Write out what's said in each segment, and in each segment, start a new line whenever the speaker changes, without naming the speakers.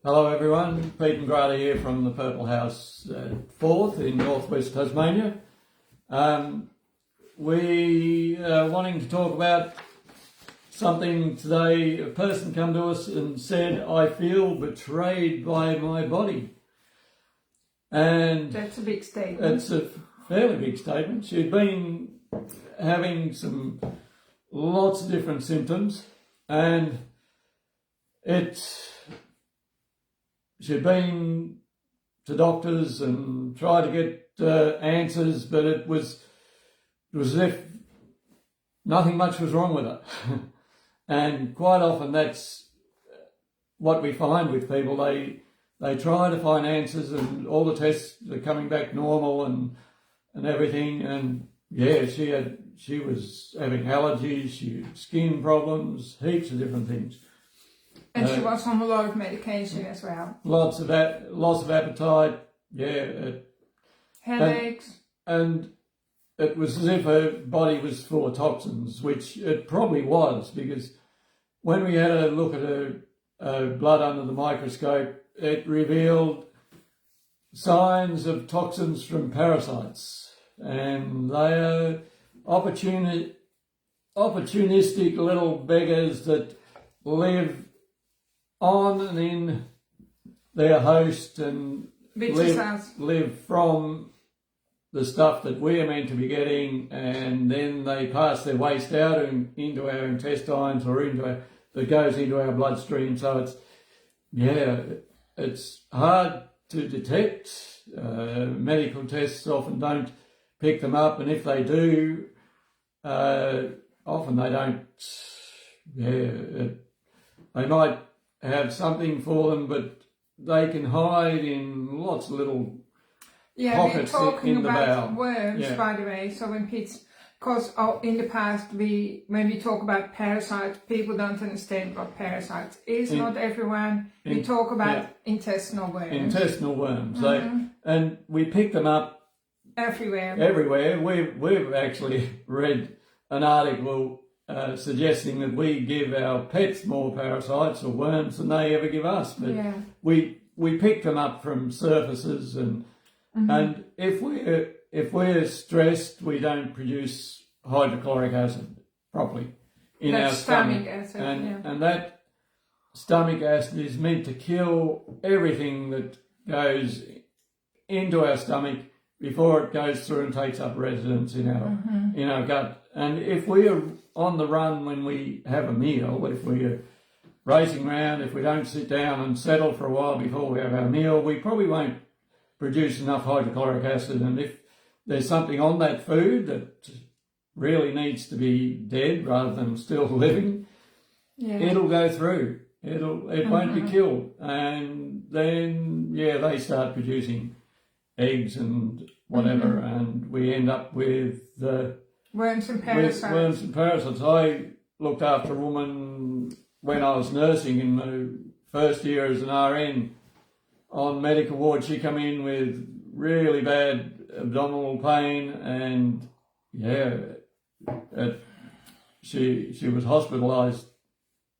Hello everyone, Pete and Grada here from the Purple House 4th in northwest Tasmania. We are wanting to talk about something today. A person come to us and said, I feel betrayed by my body. And
that's a big statement.
It's a fairly big statement. She'd been having lots of different symptoms, and she'd been to doctors and tried to get answers, but it was as if nothing much was wrong with her. And quite often that's what we find with people. They try to find answers, and all the tests are coming back normal and everything. And yeah, she was having allergies, she had skin problems, heaps of different things.
And she was on a lot of medication as well.
Loss of appetite,
headaches.
And it was as if her body was full of toxins, which it probably was, because when we had a look at her blood under the microscope, it revealed signs of toxins from parasites. And they are opportunistic little beggars that live on and in their host and live from the stuff that we're meant to be getting, and then they pass their waste out into our intestines or that goes into our bloodstream. So it's hard to detect. Medical tests often don't pick them up, and if they do, often they don't. They might have something for them, but they can hide in lots of little pockets in the bowel.
We're talking about worms, by the way. So because in the past, when we talk about parasites, people don't understand what parasites is. Not everyone. We talk about intestinal worms.
Intestinal worms. And we pick them up everywhere. We've actually read an article suggesting that we give our pets more parasites or worms than they ever give us. But we pick them up from surfaces, and if we're stressed, we don't produce hydrochloric acid properly in our stomach. And that stomach acid is meant to kill everything that goes into our stomach before it goes through and takes up residence in our gut. And if we are on the run when we have a meal, if we are racing around, if we don't sit down and settle for a while before we have our meal, we probably won't produce enough hydrochloric acid. And if there's something on that food that really needs to be dead rather than still living, it'll go through. It won't be killed. And then, they start producing eggs and whatever, and we end up with
worms and parasites.
I looked after a woman when I was nursing in the first year as an RN on medical ward. She came in with really bad abdominal pain, and she was hospitalised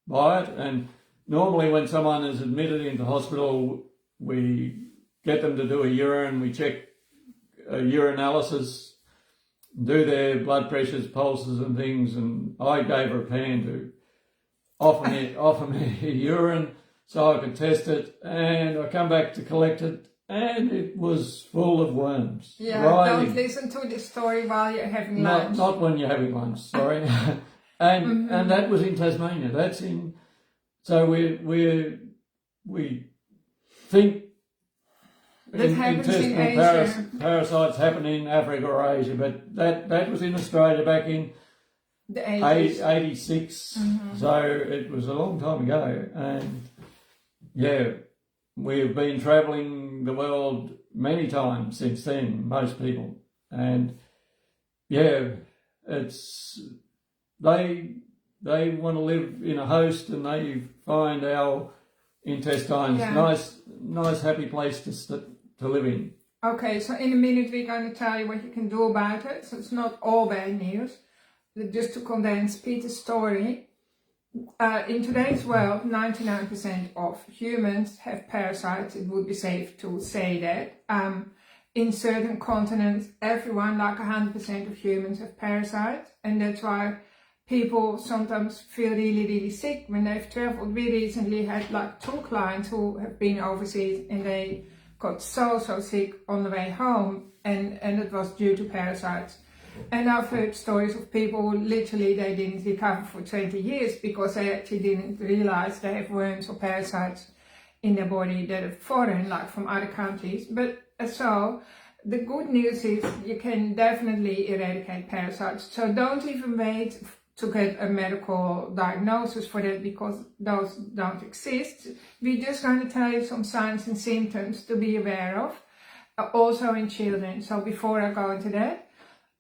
by it. And normally when someone is admitted into hospital, we get them to do a urine, we check a urinalysis, do their blood pressures, pulses and things, and I gave her a pan to offer me urine so I could test it, and I come back to collect it, and it was full of worms.
Don't listen to the story while you're having lunch.
Not when you're having lunch, sorry. and that was in Tasmania. So we think intestinal parasites happen in Africa or Asia, but that was in Australia back in
the 80s.
86. So it was a long time ago, and we've been travelling the world many times since then, most people, and it's they want to live in a host, and they find our intestines nice happy place to live in.
Okay, so in a minute we're going to tell you what you can do about it. So it's not all bad news. Just to condense Peter's story, in today's world, 99% of humans have parasites. It would be safe to say that. In certain continents, everyone, like 100% of humans, have parasites, and that's why people sometimes feel really, really sick when they've traveled. We recently had like 2 clients who have been overseas, and they got so sick on the way home, and it was due to parasites. And I've heard stories of people who literally they didn't recover for 20 years because they actually didn't realize they have worms or parasites in their body that are foreign, like from other countries. But so the good news is you can definitely eradicate parasites. So don't even wait to get a medical diagnosis for that, because those don't exist. We're just going to tell you some signs and symptoms to be aware of, also in children. So before I go into that,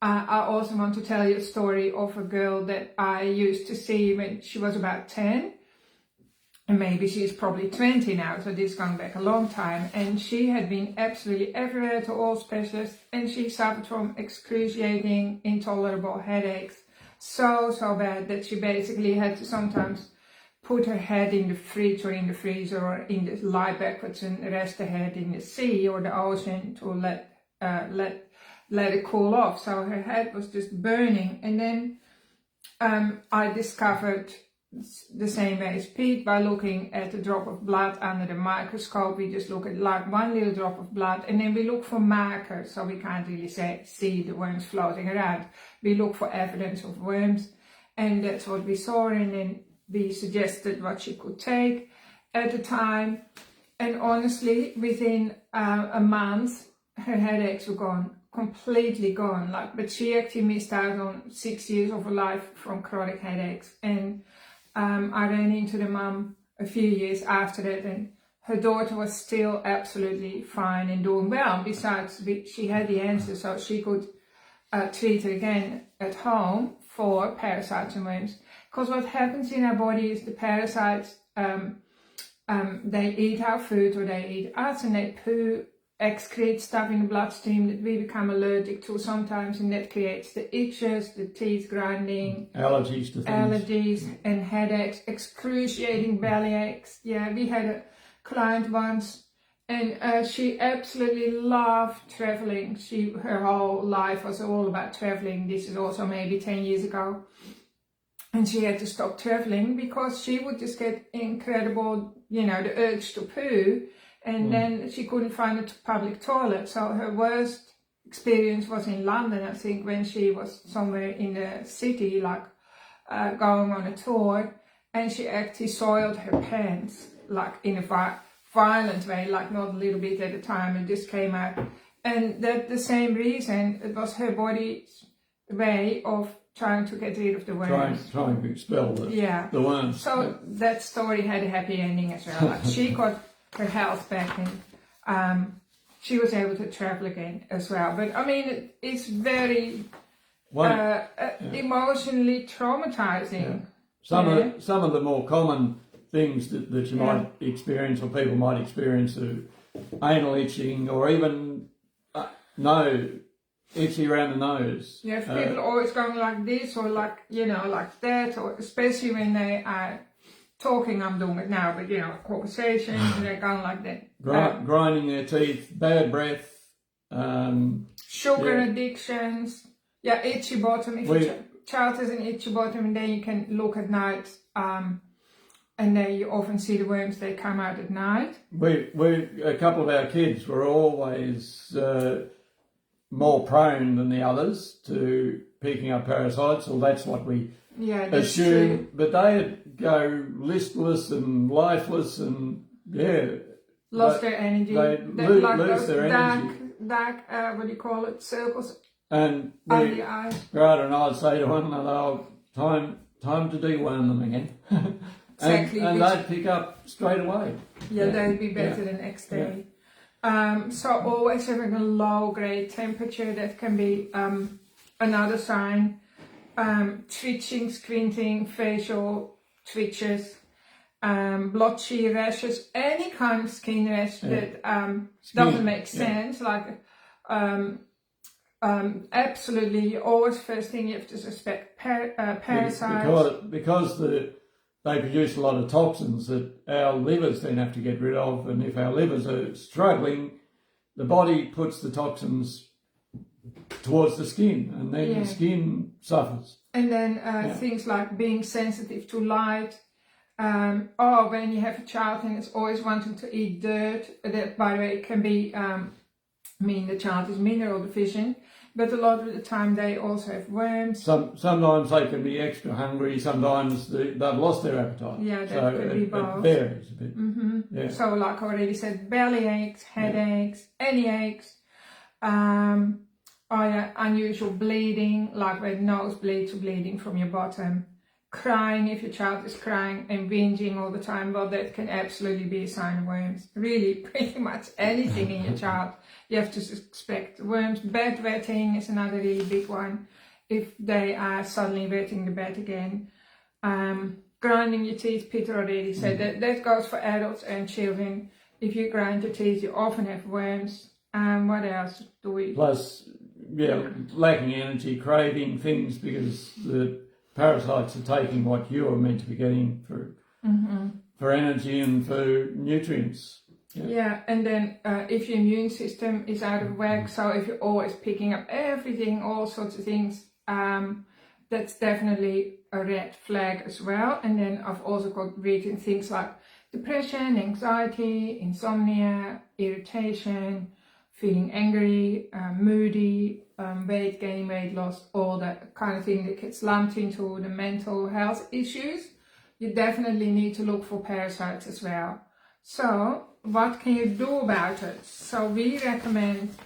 I also want to tell you a story of a girl that I used to see when she was about 10. And maybe she's probably 20 now, so this is going back a long time. And she had been absolutely everywhere to all specialists, and she suffered from excruciating, intolerable headaches. So bad that she basically had to sometimes put her head in the fridge or in the freezer or lie backwards and rest her head in the sea or the ocean to let it cool off. So her head was just burning. And then I discovered the same way as Pete by looking at a drop of blood under the microscope. We just look at like one little drop of blood, and then we look for markers, so we can't really see the worms floating around. We look for evidence of worms, and that's what we saw. And then we suggested what she could take at the time, and honestly within a month her headaches were gone, completely gone. But she actually missed out on 6 years of her life from chronic headaches. And I ran into the mum a few years after that, and her daughter was still absolutely fine and doing well. Besides, she had the answer, so she could treat her again at home for parasites and worms. Because what happens in our body is the parasites, they eat our food or they eat us, and they excrete stuff in the bloodstream that we become allergic to sometimes, and that creates the itches, the teeth grinding,
allergies to things.
Allergies and headaches, excruciating belly aches. Yeah, we had a client once, and she absolutely loved traveling. Her whole life was all about traveling. This is also maybe 10 years ago. And she had to stop traveling because she would just get incredible, the urge to poo. And then she couldn't find a public toilet. So her worst experience was in London, I think, when she was somewhere in the city, going on a tour. And she actually soiled her pants, in a violent way, not a little bit at a time, and just came out. And that the same reason, it was her body's way of trying to get rid of the worms.
Trying to expel the worms.
So that story had a happy ending as well. She got her health back, and she was able to travel again as well. But I mean, it's very emotionally traumatizing.
Yeah. Some of the more common things that you might experience, or people might experience, are anal itching, or even itchy around the nose.
Yeah, people always going like this, or like that, or especially when they are talking. I'm doing it now, but conversation, they're going like that.
Grinding their teeth, bad breath,
sugar addictions, itchy bottom. If your child has an itchy bottom, and then you can look at night, and then you often see the worms, they come out at night.
A couple of our kids were always more prone than the others to picking up parasites, or that's what we assume. But they'd go listless and lifeless, and
lost their energy.
They lose their energy.
Dark, what do you call it? Circles
and
under the eyes.
Grada and I'd say to one another, time to deworm them again.
Exactly.
and they'd pick up straight away.
Yeah, they'd be better the next day. So always having a low grade temperature, that can be another sign. Twitching, squinting, facial twitches, blotchy rashes, any kind of skin rash that doesn't make sense. Absolutely, always first thing you have to suspect parasites.
Because they produce a lot of toxins that our livers then have to get rid of. And if our livers are struggling, the body puts the toxins towards the skin, and then the skin suffers.
And then things like being sensitive to light, or when you have a child and it's always wanting to eat dirt, that by the way can be mean the child is mineral deficient, but a lot of the time they also have worms.
Sometimes they can be extra hungry, sometimes they've lost their appetite.
Yeah, that could be both.
It varies a bit.
Yeah. So like I already said, belly aches, headaches, any aches, unusual bleeding, like when nosebleeds or bleeding from your bottom, crying if your child is crying and whinging all the time, well, that can absolutely be a sign of worms. Really, pretty much anything in your child, you have to expect worms. Bed wetting is another really big one, if they are suddenly wetting the bed again. Grinding your teeth, Peter already said that goes for adults and children. If you grind your teeth, you often have worms. What else do we...
Plus, lacking energy, craving things, because the parasites are taking what you're meant to be getting for energy and for nutrients.
And then if your immune system is out of whack, so if you're always picking up everything, all sorts of things, that's definitely a red flag as well. And then I've also got written things like depression, anxiety, insomnia, irritation, feeling angry, moody, weight gain, weight loss, all that kind of thing that gets lumped into the mental health issues. You definitely need to look for parasites as well. So what can you do about it? So we recommend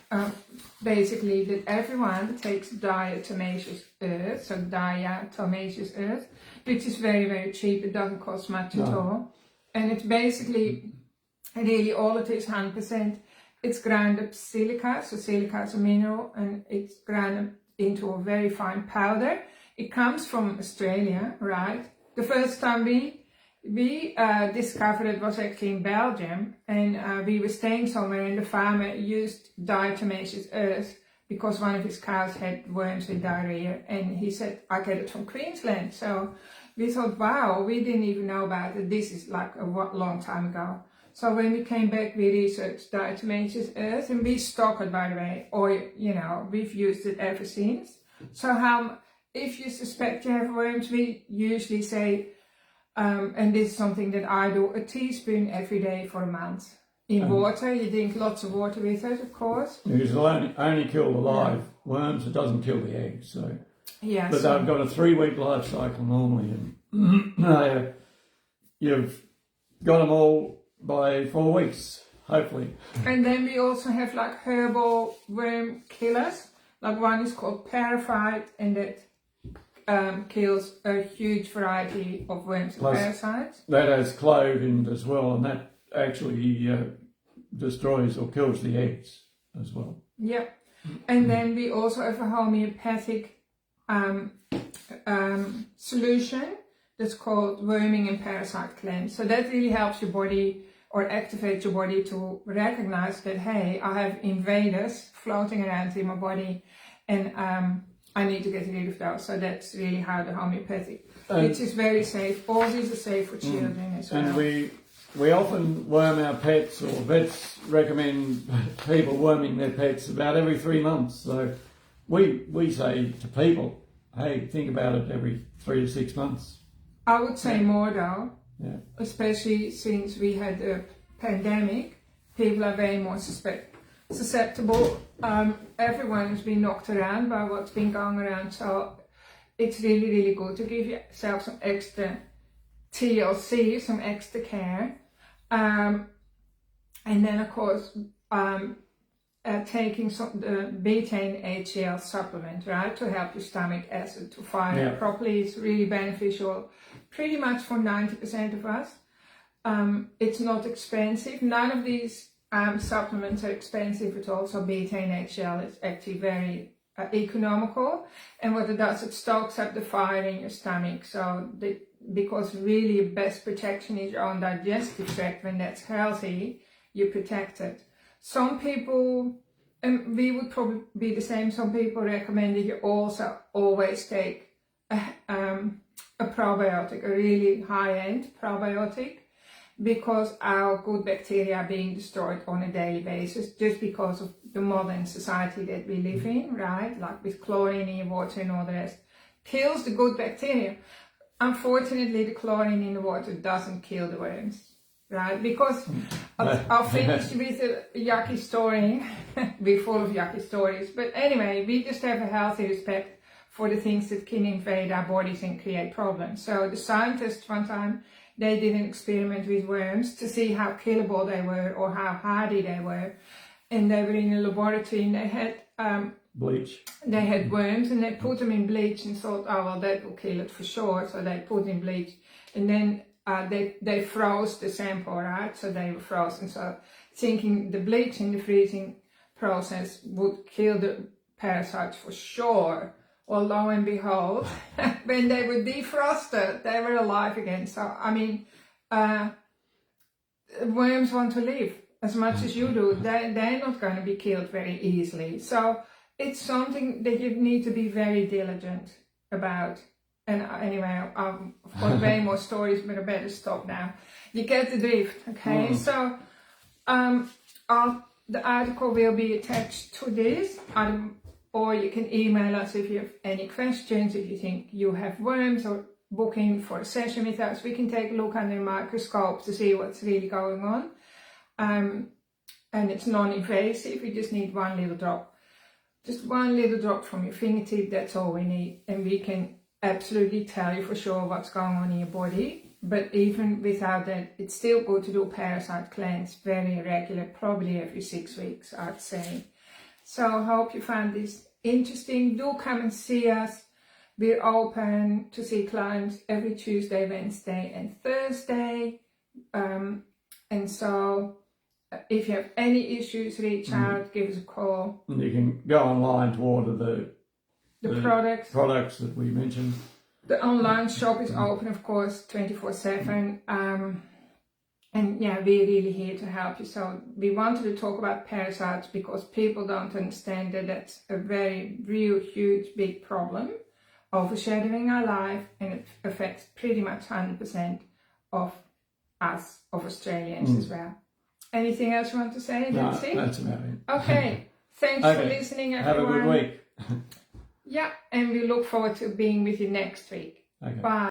basically that everyone takes diatomaceous earth, so diatomaceous earth, which is very, very cheap. It doesn't cost much at all. And it's basically, really all it is, 100%. It's ground up silica, so silica is a mineral, and it's ground into a very fine powder. It comes from Australia, right? The first time we discovered it was actually in Belgium, and we were staying somewhere, and the farmer used diatomaceous earth because one of his cows had worms with diarrhea, and he said, I get it from Queensland. So we thought, wow, we didn't even know about it. This is like a long time ago. So when we came back, we researched diatomaceous earth, and we stock it, by the way, or, we've used it ever since. So if you suspect you have worms, we usually say, and this is something that I do, a teaspoon every day for a month. In water, you drink lots of water with it, of course.
Because it'll only kill the live worms, it doesn't kill the eggs. So.
Yeah,
but they've got a 3-week life cycle normally, and you've got them all by 4 weeks, hopefully.
And then we also have like herbal worm killers. Like one is called Parasite, and that kills a huge variety of worms and parasites.
That has clove in it as well, and that actually destroys or kills the eggs as well.
Yep. And then we also have a homeopathic solution that's called worming and parasite cleanse. So that really helps your body, or activates your body, to recognize that, hey, I have invaders floating around in my body, and I need to get rid of those. So that's really how the homeopathic, which is very safe. All these are safe for children as well.
And we often worm our pets, or vets recommend people worming their pets about every 3 months. So we say to people, hey, think about it every 3 to 6 months.
I would say more though.
Yeah.
Especially since we had a pandemic, people are very more susceptible. Everyone has been knocked around by what's been going around, so it's really, really good to give yourself some extra TLC, some extra care. And then, of course, taking the betaine HCl supplement, right, to help your stomach acid to fire properly is really beneficial, pretty much for 90% of us. It's not expensive. None of these supplements are expensive at all, so betaine HCl is actually very economical. And what it does, it stokes up the fire in your stomach. So because really your best protection is your own digestive tract. When that's healthy, you're protected. Some people, and we would probably be the same, some people recommend that you also always take a probiotic, a really high-end probiotic, because our good bacteria are being destroyed on a daily basis just because of the modern society that we live in, right? Like with chlorine in your water and all the rest. Kills the good bacteria. Unfortunately, the chlorine in the water doesn't kill the worms, right? Because I'll finish with a yucky story. We're full of yucky stories. But anyway, we just have a healthy respect for the things that can invade our bodies and create problems. So the scientists one time, they did an experiment with worms to see how killable they were or how hardy they were. And they were in a laboratory and they had
bleach.
They had worms and they put them in bleach and thought, oh well, that will kill it for sure. So they put in bleach, and then they froze the sample, right? So they were frozen. So thinking the bleach in the freezing process would kill the parasites for sure. Well, lo and behold, when they were defrosted, they were alive again. So, I mean, worms want to live as much as you do. They're not going to be killed very easily. So it's something that you need to be very diligent about. And anyway, I've got way more stories, but I better stop now. You get the drift, okay? So the article will be attached to this. Or you can email us if you have any questions, if you think you have worms, or booking for a session with us. We can take a look under a microscope to see what's really going on. And it's non-invasive, you just need one little drop. Just one little drop from your fingertip, that's all we need. And we can absolutely tell you for sure what's going on in your body. But even without that, it's still good to do a parasite cleanse very regular, probably every 6 weeks, I'd say. So I hope you found this interesting. Do come and see us. We're open to see clients every Tuesday, Wednesday and Thursday. And so if you have any issues, reach out, give us a call.
And you can go online to order the products that we mentioned.
The online shop is open, of course, 24/7. And yeah, we're really here to help you. So we wanted to talk about parasites because people don't understand that that's a very real, huge, big problem, overshadowing our life, and it affects pretty much 100% of us, of Australians as well. Anything else you want to say? That's it?
That's about it.
Okay. Thanks for listening, everyone.
Have a good week.
Yeah, and we look forward to being with you next week.
Okay.
Bye.